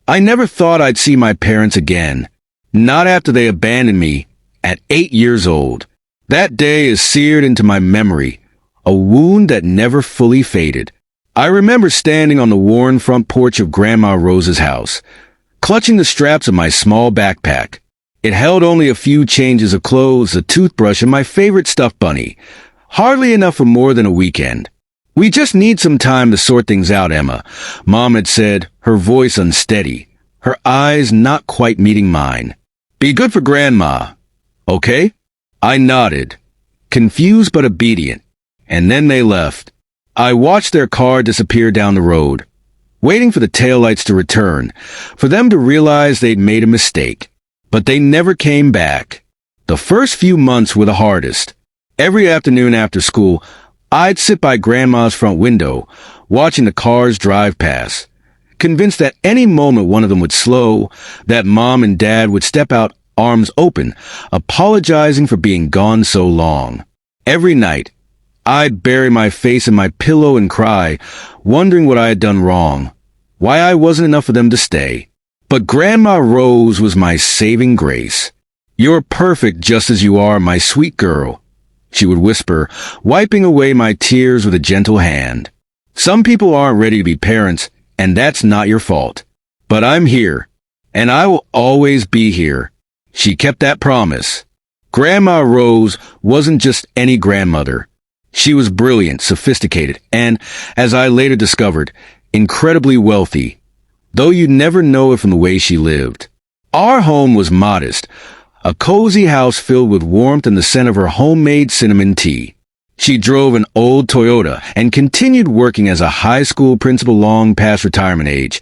I never thought I'd see my parents again. Not after they abandoned me at 8 years old. That day is seared into my memory, a wound that never fully faded. I remember standing on the worn front porch of Grandma Rose's house, clutching the straps of my small backpack. It held only a few changes of clothes, a toothbrush, and my favorite stuffed bunny. Hardly enough for more than a weekend. "We just need some time to sort things out, Emma," Mom had said, her voice unsteady, her eyes not quite meeting mine. "Be good for Grandma, okay?" I nodded, confused but obedient, and then they left. I watched their car disappear down the road, waiting for the taillights to return, for them to realize they'd made a mistake. But they never came back. The first few months were the hardest. Every afternoon after school, I'd sit by Grandma's front window, watching the cars drive past, convinced that any moment one of them would slow, that Mom and Dad would step out, arms open, apologizing for being gone so long. Every night, I'd bury my face in my pillow and cry, wondering what I had done wrong, why I wasn't enough for them to stay. But Grandma Rose was my saving grace. "You're perfect just as you are, my sweet girl," she would whisper, wiping away my tears with a gentle hand. "Some people aren't ready to be parents, and that's not your fault. But I'm here, and I will always be here." She kept that promise. Grandma Rose wasn't just any grandmother. She was brilliant, sophisticated, and, as I later discovered, incredibly wealthy, though you'd never know it from the way she lived. Our home was modest, a cozy house filled with warmth and the scent of her homemade cinnamon tea. She drove an old Toyota and continued working as a high school principal long past retirement age,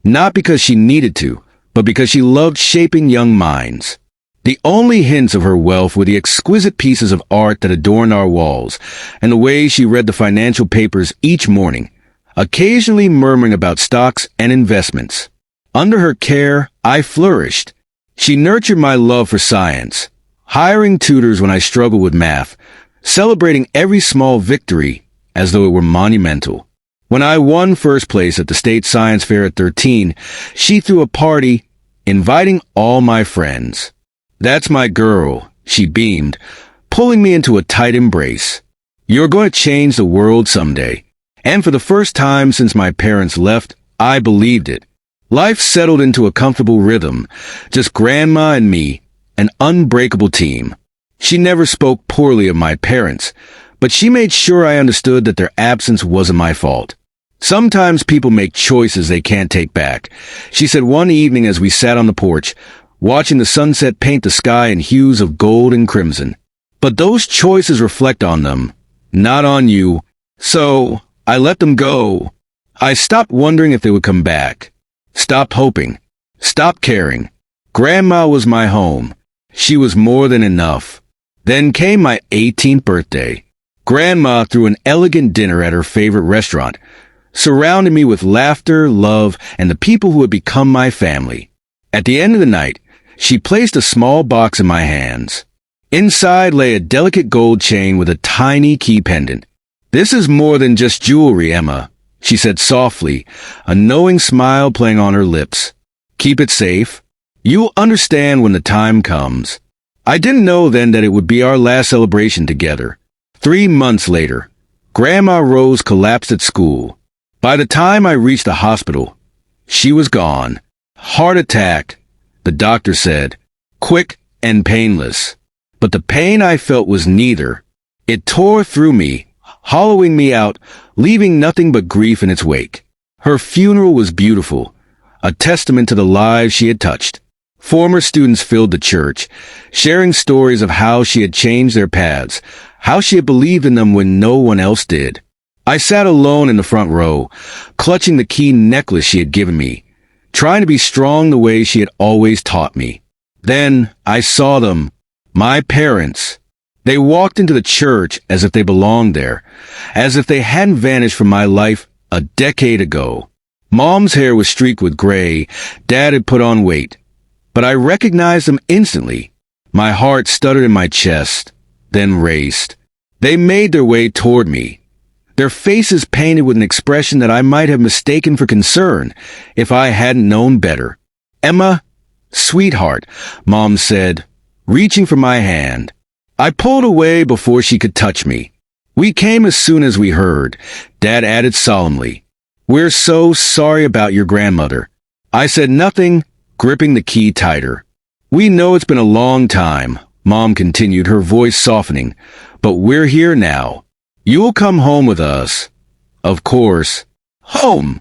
not because she needed to, but because she loved shaping young minds. The only hints of her wealth were the exquisite pieces of art that adorned our walls, and the way she read the financial papers each morning, occasionally murmuring about stocks and investments. Under her care, I flourished. She nurtured my love for science, hiring tutors when I struggled with math, celebrating every small victory as though it were monumental. When I won first place at the state science fair at 13, she threw a party, inviting all my friends. "That's my girl," she beamed, pulling me into a tight embrace. "You're going to change the world someday." And for the first time since my parents left, I believed it. Life settled into a comfortable rhythm, just Grandma and me, an unbreakable team. She never spoke poorly of my parents, but she made sure I understood that their absence wasn't my fault. "Sometimes people make choices they can't take back," she said one evening as we sat on the porch, watching the sunset paint the sky in hues of gold and crimson. "But those choices reflect on them, not on you. So I let them go. I stopped wondering if they would come back. Stopped hoping. Stopped caring. Grandma was my home. She was more than enough." Then came my 18th birthday. Grandma threw an elegant dinner at her favorite restaurant, surrounding me with laughter, love, and the people who had become my family. At the end of the night, she placed a small box in my hands. Inside lay a delicate gold chain with a tiny key pendant. "This is more than just jewelry, Emma," she said softly, a knowing smile playing on her lips. "Keep it safe. You'll understand when the time comes." I didn't know then that it would be our last celebration together. 3 months later, Grandma Rose collapsed at school. By the time I reached the hospital, she was gone. Heart attack, the doctor said. Quick and painless. But the pain I felt was neither. It tore through me, hollowing me out, leaving nothing but grief in its wake. Her funeral was beautiful, a testament to the lives she had touched. Former students filled the church, sharing stories of how she had changed their paths, how she had believed in them when no one else did. I sat alone in the front row, clutching the key necklace she had given me, trying to be strong the way she had always taught me. Then I saw them, my parents. They walked into the church as if they belonged there, as if they hadn't vanished from my life a decade ago. Mom's hair was streaked with gray, Dad had put on weight. But I recognized them instantly. My heart stuttered in my chest, then raced. They made their way toward me, their faces painted with an expression that I might have mistaken for concern if I hadn't known better. "Emma, sweetheart," Mom said, reaching for my hand. I pulled away before she could touch me. "We came as soon as we heard," Dad added solemnly. "We're so sorry about your grandmother." I said nothing, gripping the key tighter. "We know it's been a long time," Mom continued, her voice softening, "but we're here now. You'll come home with us." "Of course." "Home!"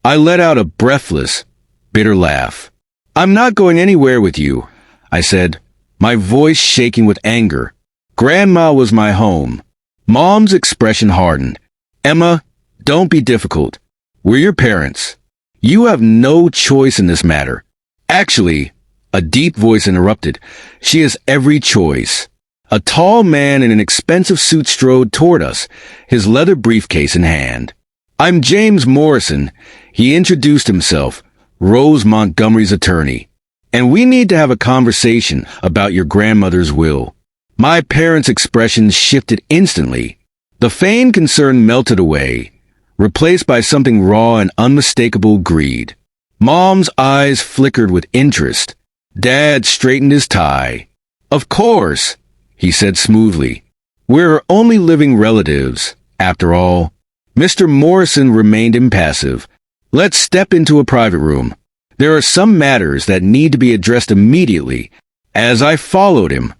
I let out a breathless, bitter laugh. "I'm not going anywhere with you," I said, my voice shaking with anger. "Grandma was my home." Mom's expression hardened. "Emma, don't be difficult. We're your parents. You have no choice in this matter." "Actually," a deep voice interrupted, "she has every choice." A tall man in an expensive suit strode toward us, his leather briefcase in hand. "I'm James Morrison," he introduced himself, Rose Montgomery's attorney. "And we need to have a conversation about your grandmother's will." My parents' expressions shifted instantly. The feigned concern melted away, replaced by something raw and unmistakable greed. Mom's eyes flickered with interest. Dad straightened his tie. "Of course," he said smoothly. "We're her only living relatives, after all." Mr. Morrison remained impassive. "Let's step into a private room. There are some matters that need to be addressed immediately." As I followed him,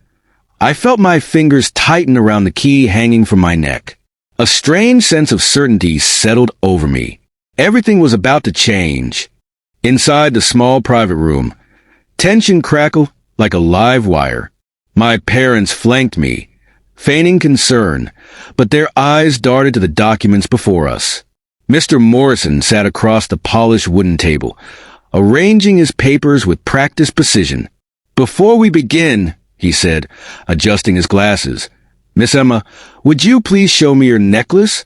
I felt my fingers tighten around the key hanging from my neck. A strange sense of certainty settled over me. Everything was about to change. Inside the small private room, tension crackled like a live wire. My parents flanked me, feigning concern, but their eyes darted to the documents before us. Mr. Morrison sat across the polished wooden table, arranging his papers with practiced precision. "Before we begin," he said, adjusting his glasses, "Miss Emma, would you please show me your necklace?"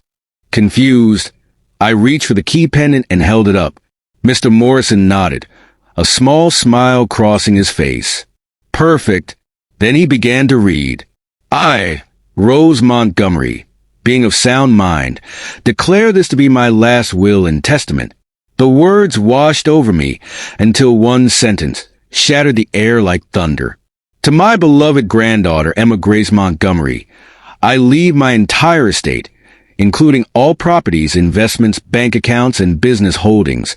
Confused, I reached for the key pendant and held it up. Mr. Morrison nodded, a small smile crossing his face. "Perfect." Then he began to read. "I, Rose Montgomery, being of sound mind, declare this to be my last will and testament." The words washed over me until one sentence shattered the air like thunder. "To my beloved granddaughter, Emma Grace Montgomery, I leave my entire estate, including all properties, investments, bank accounts, and business holdings,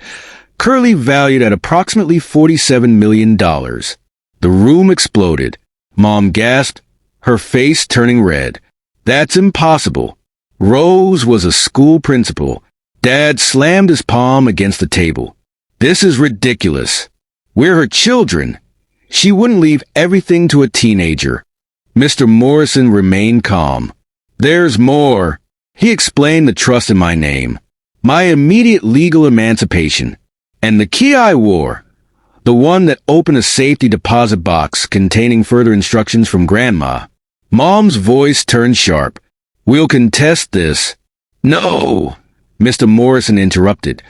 currently valued at approximately $47 million. The room exploded. Mom gasped, her face turning red. "That's impossible." Rose was a school principal. Dad slammed his palm against the table. "This is ridiculous. We're her children. She wouldn't leave everything to a teenager." Mr. Morrison remained calm. "There's more." He explained the trust in my name, my immediate legal emancipation, and the key I wore, the one that opened a safety deposit box containing further instructions from Grandma. Mom's voice turned sharp. "We'll contest this." "No," Mr. Morrison interrupted,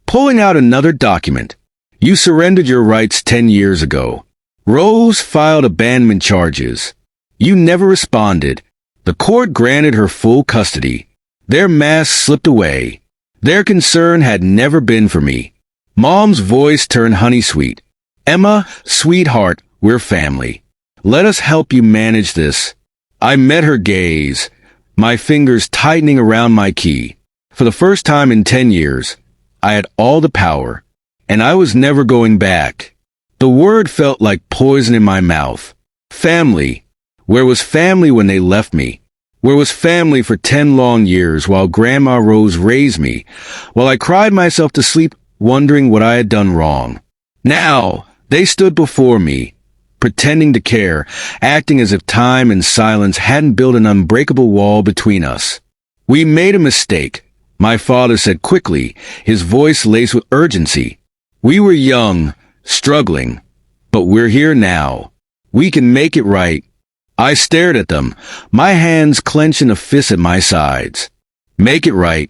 pulling out another document. "You surrendered your rights 10 years ago. Rose filed abandonment charges. You never responded. The court granted her full custody. Their mask slipped away. Their concern had never been for me." Mom's voice turned honey-sweet. "Emma, sweetheart, we're family. Let us help you manage this." I met her gaze, my fingers tightening around my key. For the first time in 10 years, I had all the power, and I was never going back. The word felt like poison in my mouth. Family. Where was family when they left me? Where was family for 10 long years while Grandma Rose raised me, while I cried myself to sleep wondering what I had done wrong? Now, they stood before me, pretending to care, acting as if time and silence hadn't built an unbreakable wall between us. "We made a mistake," my father said quickly, his voice laced with urgency. "We were young, struggling, but we're here now. We can make it right." I stared at them, my hands clenched in a fist at my sides. "Make it right."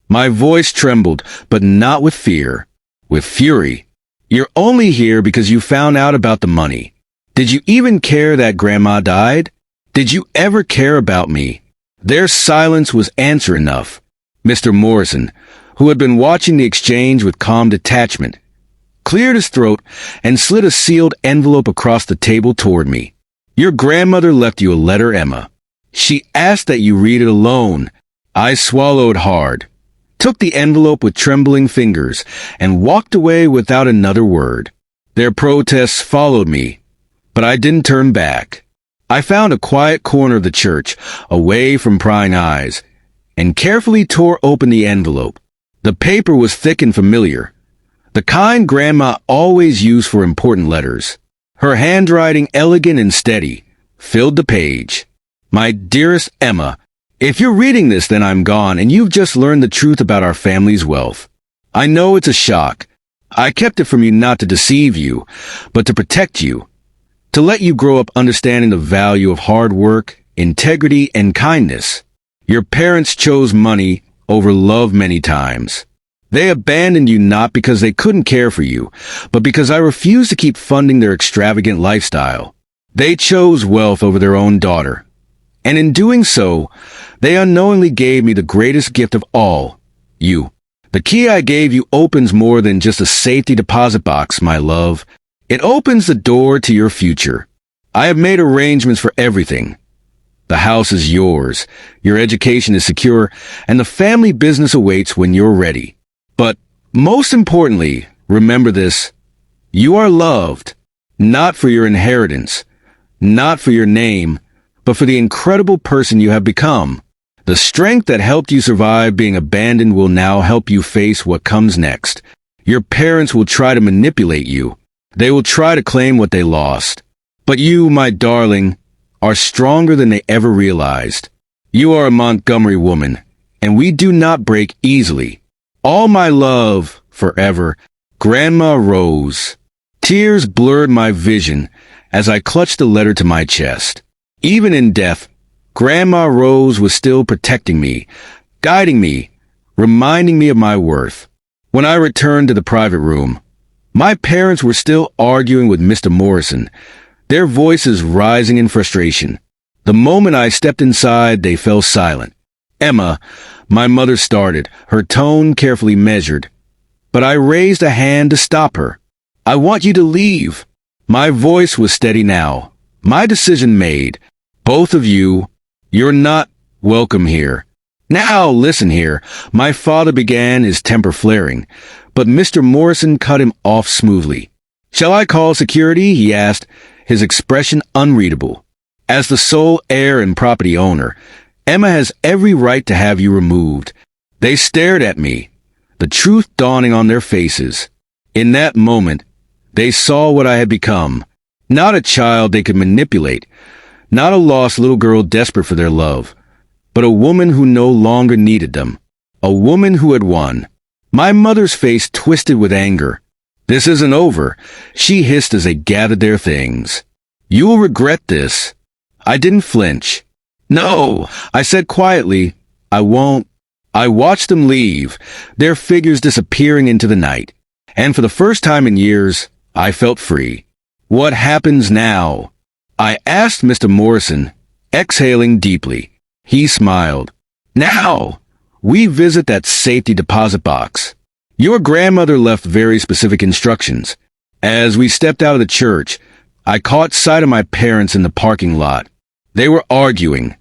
My voice trembled, but not with fear, with fury. "You're only here because you found out about the money. Did you even care that Grandma died? Did you ever care about me?" Their silence was answer enough. Mr. Morrison, who had been watching the exchange with calm detachment, cleared his throat and slid a sealed envelope across the table toward me. Your grandmother left you a letter, Emma. She asked that you read it alone. I swallowed hard, took the envelope with trembling fingers, and walked away without another word. Their protests followed me, but I didn't turn back. I found a quiet corner of the church, away from prying eyes, and carefully tore open the envelope. The paper was thick and familiar, the kind Grandma always used for important letters. Her handwriting, elegant and steady, filled the page. My dearest Emma, if you're reading this, then I'm gone, and you've just learned the truth about our family's wealth. I know it's a shock. I kept it from you not to deceive you, but to protect you, to let you grow up understanding the value of hard work, integrity, and kindness. Your parents chose money over love many times. They abandoned you not because they couldn't care for you, but because I refused to keep funding their extravagant lifestyle. They chose wealth over their own daughter. And in doing so, they unknowingly gave me the greatest gift of all, you. The key I gave you opens more than just a safety deposit box, my love. It opens the door to your future. I have made arrangements for everything. The house is yours, your education is secure, and the family business awaits when you're ready. But most importantly, remember this: you are loved, not for your inheritance, not for your name, but for the incredible person you have become. The strength that helped you survive being abandoned will now help you face what comes next. Your parents will try to manipulate you. They will try to claim what they lost. But you, my darling, are stronger than they ever realized. You are a Montgomery woman, and we do not break easily. All my love, forever, Grandma Rose. Tears blurred my vision as I clutched the letter to my chest. Even in death, Grandma Rose was still protecting me, guiding me, reminding me of my worth. When I returned to the private room, my parents were still arguing with Mr. Morrison, their voices rising in frustration. The moment I stepped inside, they fell silent. Emma, my mother started, her tone carefully measured. But I raised a hand to stop her. I want you to leave. My voice was steady now. My decision made. Both of you, you're not welcome here. Now listen here. My father began, his temper flaring, but Mr. Morrison cut him off smoothly. Shall I call security? He asked, his expression unreadable. As the sole heir and property owner, Emma has every right to have you removed. They stared at me, the truth dawning on their faces. In that moment, they saw what I had become. Not a child they could manipulate, not a lost little girl desperate for their love, but a woman who no longer needed them, a woman who had won. My mother's face twisted with anger. This isn't over, she hissed as they gathered their things. You will regret this. I didn't flinch. No, I said quietly, I won't. I watched them leave, their figures disappearing into the night. And for the first time in years, I felt free. What happens now? I asked Mr. Morrison, exhaling deeply. He smiled. Now, we visit that safety deposit box. Your grandmother left very specific instructions. As we stepped out of the church, I caught sight of my parents in the parking lot. They were arguing,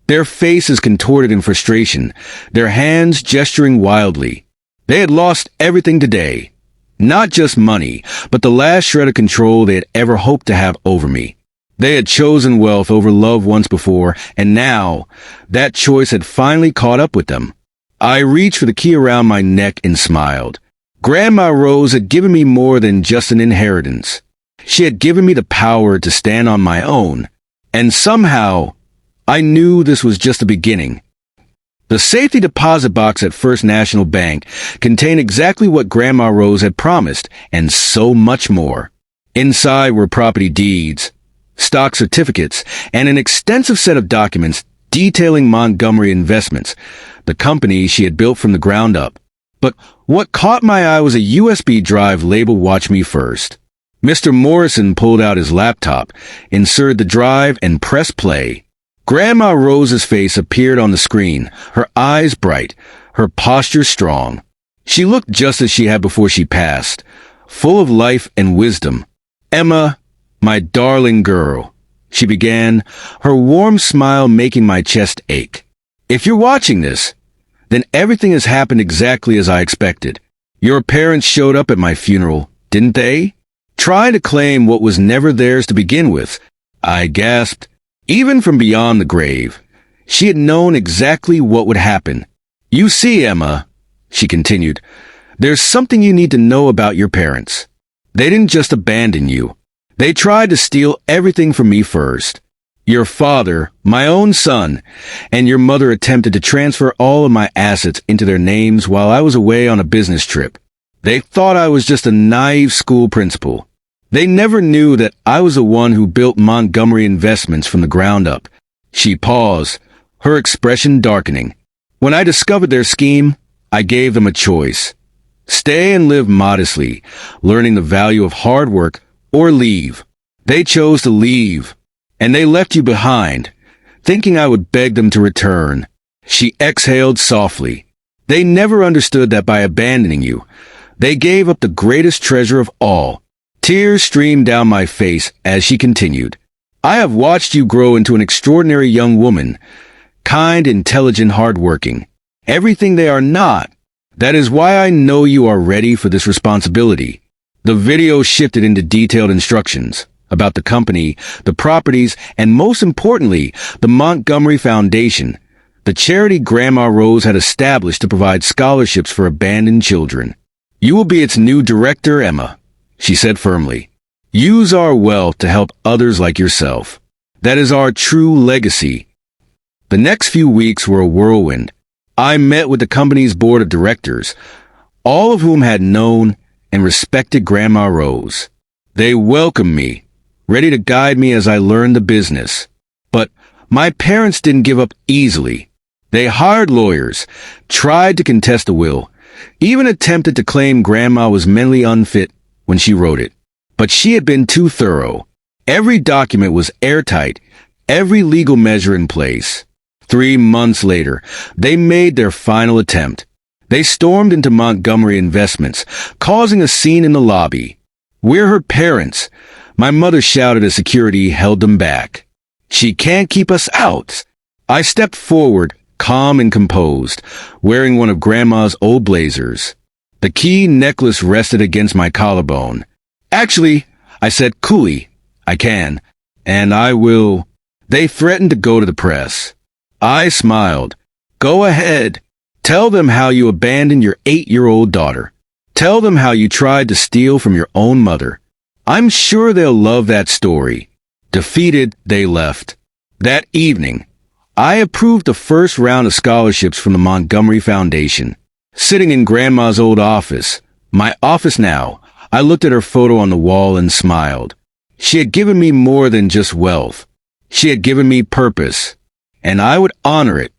their faces contorted in frustration, their hands gesturing wildly. They had lost everything today. Not just money, but the last shred of control they had ever hoped to have over me. They had chosen wealth over love once before, and now, that choice had finally caught up with them. I reached for the key around my neck and smiled. Grandma Rose had given me more than just an inheritance. She had given me the power to stand on my own. And somehow, I knew this was just the beginning. The safety deposit box at First National Bank contained exactly what Grandma Rose had promised, and so much more. Inside were property deeds, stock certificates, and an extensive set of documents detailing Montgomery Investments, the company she had built from the ground up. But what caught my eye was a USB drive labeled Watch Me First. Mr. Morrison pulled out his laptop, inserted the drive, and pressed play. Grandma Rose's face appeared on the screen, her eyes bright, her posture strong. She looked just as she had before she passed, full of life and wisdom. "Emma, my darling girl," she began, her warm smile making my chest ache. "If you're watching this, then everything has happened exactly as I expected. Your parents showed up at my funeral, didn't they? Trying to claim what was never theirs to begin with," I gasped. Even from beyond the grave, she had known exactly what would happen. "You see, Emma," she continued, "there's something you need to know about your parents. They didn't just abandon you. They tried to steal everything from me first. Your father, my own son, and your mother attempted to transfer all of my assets into their names while I was away on a business trip. They thought I was just a naive school principal. They never knew that I was the one who built Montgomery Investments from the ground up." She paused, her expression darkening. "When I discovered their scheme, I gave them a choice. Stay and live modestly, learning the value of hard work, or leave. They chose to leave, and they left you behind, thinking I would beg them to return." She exhaled softly. "They never understood that by abandoning you, they gave up the greatest treasure of all." Tears streamed down my face as she continued. "I have watched you grow into an extraordinary young woman, kind, intelligent, hardworking. Everything they are not. That is why I know you are ready for this responsibility." The video shifted into detailed instructions about the company, the properties, and most importantly, the Montgomery Foundation, the charity Grandma Rose had established to provide scholarships for abandoned children. "You will be its new director, Emma," she said firmly. "Use our wealth to help others like yourself. That is our true legacy." The next few weeks were a whirlwind. I met with the company's board of directors, all of whom had known and respected Grandma Rose. They welcomed me, ready to guide me as I learned the business. But my parents didn't give up easily. They hired lawyers, tried to contest the will, even attempted to claim Grandma was mentally unfit when she wrote it. But she had been too thorough. Every document was airtight, every legal measure in place. 3 months later, they made their final attempt. They stormed into Montgomery Investments, causing a scene in the lobby. "We're her parents," my mother shouted as security held them back. "She can't keep us out." I stepped forward, calm and composed, wearing one of Grandma's old blazers. The key necklace rested against my collarbone. "Actually," I said coolly, "I can, and I will." They threatened to go to the press. I smiled. "Go ahead. Tell them how you abandoned your 8-year-old daughter. Tell them how you tried to steal from your own mother. I'm sure they'll love that story." Defeated, they left. That evening, I approved the first round of scholarships from the Montgomery Foundation. Sitting in Grandma's old office, my office now, I looked at her photo on the wall and smiled. She had given me more than just wealth. She had given me purpose, and I would honor it